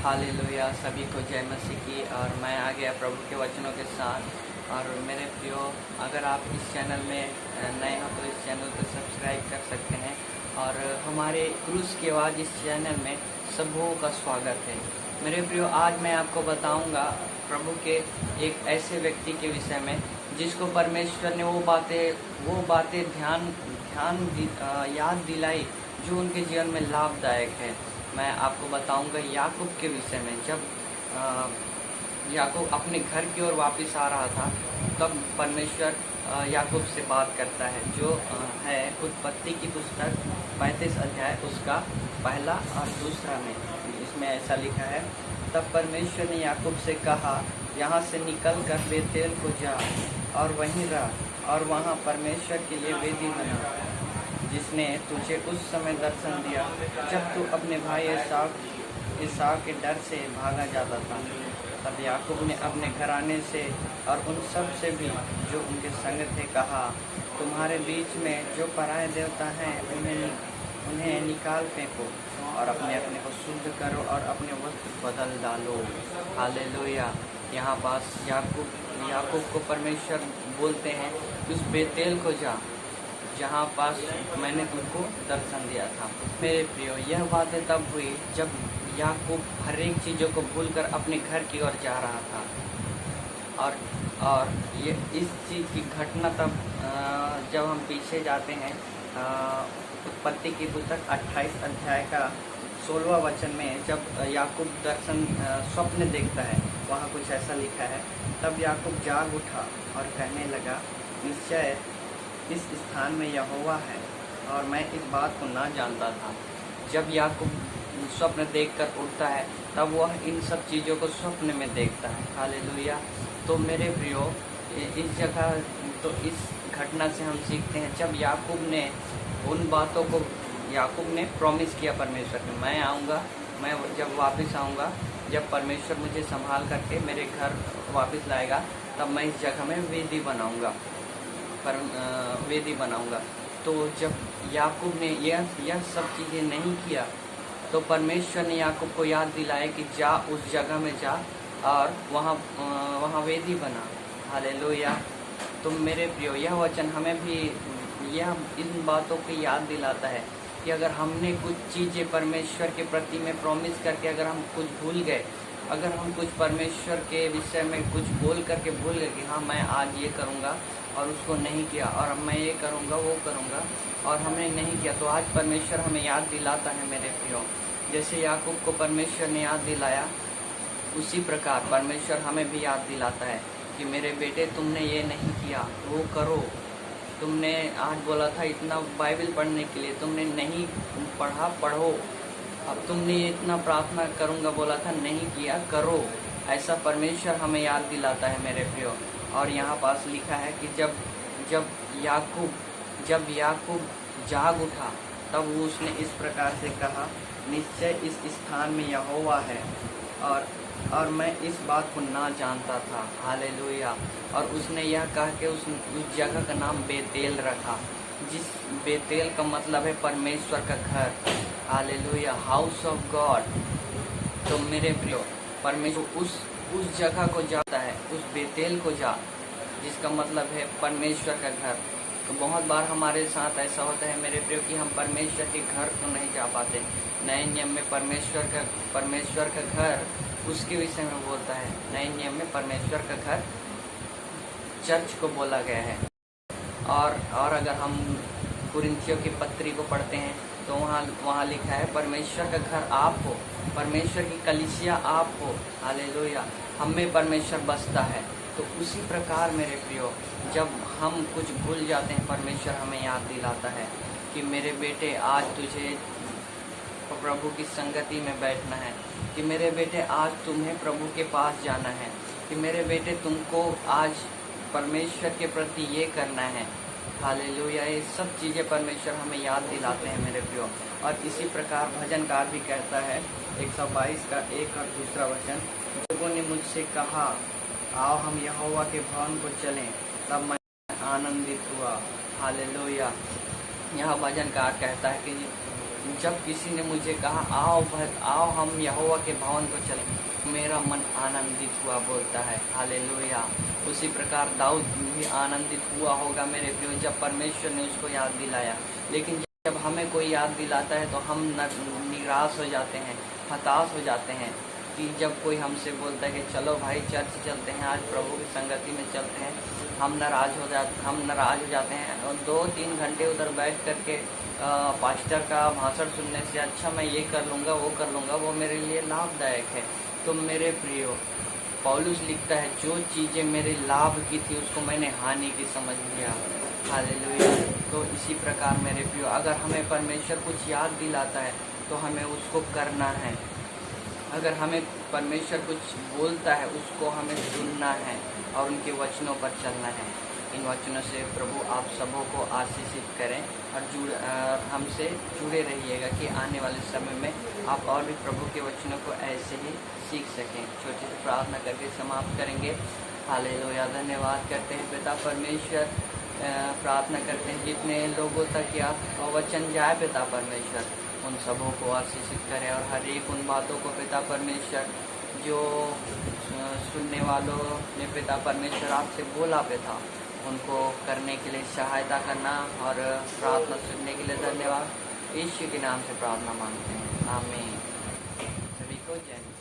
Hallelujah. सभी को जय मसीह की। और मैं आ गया प्रभु के वचनों के साथ। और मेरे प्रियो, अगर आप इस चैनल में नए हो तो इस चैनल को सब्सक्राइब कर सकते हैं। और हमारे क्रूस की आवाज़ इस चैनल में सबों का स्वागत है। मेरे प्रियो, आज मैं आपको बताऊंगा प्रभु के एक ऐसे व्यक्ति के विषय में जिसको परमेश्वर ने वो बातें याद दिलाई जो उनके जीवन में लाभदायक है। मैं आपको बताऊंगा याकूब के विषय में। जब याकूब अपने घर की ओर वापस आ रहा था, तब परमेश्वर याकूब से बात करता है, जो है उत्पत्ति की पुस्तक 35 अध्याय उसका पहला और दूसरा में। इसमें ऐसा लिखा है, तब परमेश्वर ने याकूब से कहा, यहाँ से निकल कर बेतेल को जा और वहीं रह और वहाँ परमेश्वर के लिए वेदी बना, जिसने तुझे उस समय दर्शन दिया जब तू अपने भाई एसाव के डर से भागा जाता था। तब याकूब ने अपने घराने से और उन सब से भी जो उनके संग थे कहा, तुम्हारे बीच में जो पराये देवता हैं उन्हें निकाल फेंको और अपने अपने को शुद्ध करो और अपने वस्त्र बदल डालो। हालेलुया। यहाँ पास याकूब को परमेश्वर बोलते हैं, उस बेतेल को जा जहाँ पास मैंने तुमको दर्शन दिया था। मेरे प्रियो, यह बातें तब हुई जब याकूब हर एक चीज़ों को भूलकर अपने घर की ओर जा रहा था। और ये इस चीज़ की घटना तब जब हम पीछे जाते हैं, उत्पत्ति की पुस्तक 28 अध्याय का 16वां वचन में, जब याकूब स्वप्न देखता है, वहाँ कुछ ऐसा लिखा है, तब याकूब जाग उठा और कहने लगा, निश्चय इस स्थान में यहोवा है और मैं इस बात को ना जानता था। जब याकूब स्वप्न देखकर उठता है, तब वह इन सब चीज़ों को स्वप्न में देखता है। हालेलुया। तो मेरे प्रियो, इस घटना से हम सीखते हैं, जब याकूब ने उन बातों को प्रॉमिस किया परमेश्वर ने, मैं आऊँगा, मैं जब वापस आऊँगा, जब परमेश्वर मुझे संभाल करके मेरे घर वापस लाएगा, तब मैं इस जगह में वेदी बनाऊंगा। तो जब याकूब ने यह सब चीज़ें नहीं किया, तो परमेश्वर ने याकूब को याद दिलाया कि जा, उस जगह में जा और वहाँ वेदी बना। हालेलुया। तो मेरे प्रियो, यह वचन हमें भी इन बातों की याद दिलाता है कि अगर हमने कुछ चीज़ें परमेश्वर के प्रति में प्रॉमिस करके अगर हम कुछ भूल गए, अगर हम कुछ परमेश्वर के विषय में कुछ बोल करके भूल गए कि हाँ मैं आज ये करूँगा और उसको नहीं किया, और मैं ये करूँगा वो करूँगा और हमने नहीं किया, तो आज परमेश्वर हमें याद दिलाता है मेरे प्रियो। जैसे याकूब को परमेश्वर ने याद दिलाया, उसी प्रकार परमेश्वर हमें भी याद दिलाता है कि मेरे बेटे, तुमने ये नहीं किया, वो करो। तुमने आज बोला था इतना बाइबल पढ़ने के लिए, तुमने नहीं पढ़ा, पढ़ो। अब तुमने ये इतना प्रार्थना करूँगा बोला था, नहीं किया, करो। ऐसा परमेश्वर हमें याद दिलाता है मेरे प्रियो। और यहाँ पास लिखा है कि जब याकूब जाग उठा, तब उसने इस प्रकार से कहा, निश्चय इस स्थान में यहोवा है और मैं इस बात को ना जानता था। हालेलुया। और उसने यह कह के उस जगह का नाम बेतेल रखा, जिस बेतेल का मतलब है परमेश्वर का घर। Hallelujah, house of God. तो मेरे प्रियो, परमेश्वर उस जगह को जाता है, उस बेतेल को जा, जिसका मतलब है परमेश्वर का घर। तो बहुत बार हमारे साथ ऐसा होता है मेरे प्रियो कि हम परमेश्वर के घर को नहीं जा पाते। नए नियम में परमेश्वर का घर उसके विषय में बोलता है। नए नियम में परमेश्वर का घर चर्च को बोला गया है। और अगर हम कुरिन्थियों की पत्री को पढ़ते हैं, तो वहाँ लिखा है, परमेश्वर का घर आप हो, परमेश्वर की कलीसिया आप हो। हालेलुया। हम में परमेश्वर बसता है। तो उसी प्रकार मेरे प्रियो, जब हम कुछ भूल जाते हैं, परमेश्वर हमें याद दिलाता है कि मेरे बेटे, आज तुझे प्रभु की संगति में बैठना है, कि मेरे बेटे आज तुम्हें प्रभु के पास जाना है, कि मेरे बेटे तुमको आज परमेश्वर के प्रति ये करना है। हालेलुया। ये सब चीज़ें परमेश्वर हमें याद दिलाते हैं मेरे प्रियो। और इसी प्रकार भजनकार भी कहता है, 122 का 1 और दूसरा वचन, लोगों ने मुझसे कहा, आओ हम यहोवा के भवन को चलें, तब मैं आनंदित हुआ। हालेलुया। यह भजनकार कहता है कि जब किसी ने मुझे कहा आओ हम यहोवा के भवन को चलें, मेरा मन आनंदित हुआ, बोलता है हालेलुया। उसी प्रकार दाऊद भी आनंदित हुआ होगा मेरे प्रियो, जब परमेश्वर ने उसको याद दिलाया। लेकिन जब हमें कोई याद दिलाता है तो हम निराश हो जाते हैं, हताश हो जाते हैं। कि जब कोई हमसे बोलता है कि चलो भाई चर्च चलते हैं, आज प्रभु की संगति में चलते हैं, हम नाराज़ हो जाते हैं। और 2-3 घंटे उधर बैठ करके पास्टर का भाषण सुनने से अच्छा मैं ये कर लूँगा, वो कर लूँगा, वो मेरे लिए लाभदायक है। तो मेरे प्रियो, पौलुस लिखता है जो चीज़ें मेरे लाभ की थी उसको मैंने हानि की समझ लिया। हालेलुया। तो इसी प्रकार मेरे प्रियो, अगर हमें परमेश्वर कुछ याद दिलाता है तो हमें उसको करना है। अगर हमें परमेश्वर कुछ बोलता है उसको हमें सुनना है और उनके वचनों पर चलना है। इन वचनों से प्रभु आप सबों को आशीषित करें और हमसे जुड़े रहिएगा कि आने वाले समय में आप और भी प्रभु के वचनों को ऐसे ही सीख सकें। छोटी सी प्रार्थना करके समाप्त करेंगे। हालेलुया। धन्यवाद करते हैं पिता परमेश्वर, प्रार्थना करते हैं जितने लोगों तक यह वचन जाए पिता परमेश्वर, उन सबों को आशीषित करें और हर एक उन बातों को पिता परमेश्वर जो सुनने वालों ने पिता परमेश्वर आपसे बोला पिता, उनको करने के लिए सहायता करना और प्रार्थना सुनने के लिए धन्यवाद। यीशु के नाम से प्रार्थना मांगते हैं, आमीन। सभी को जय।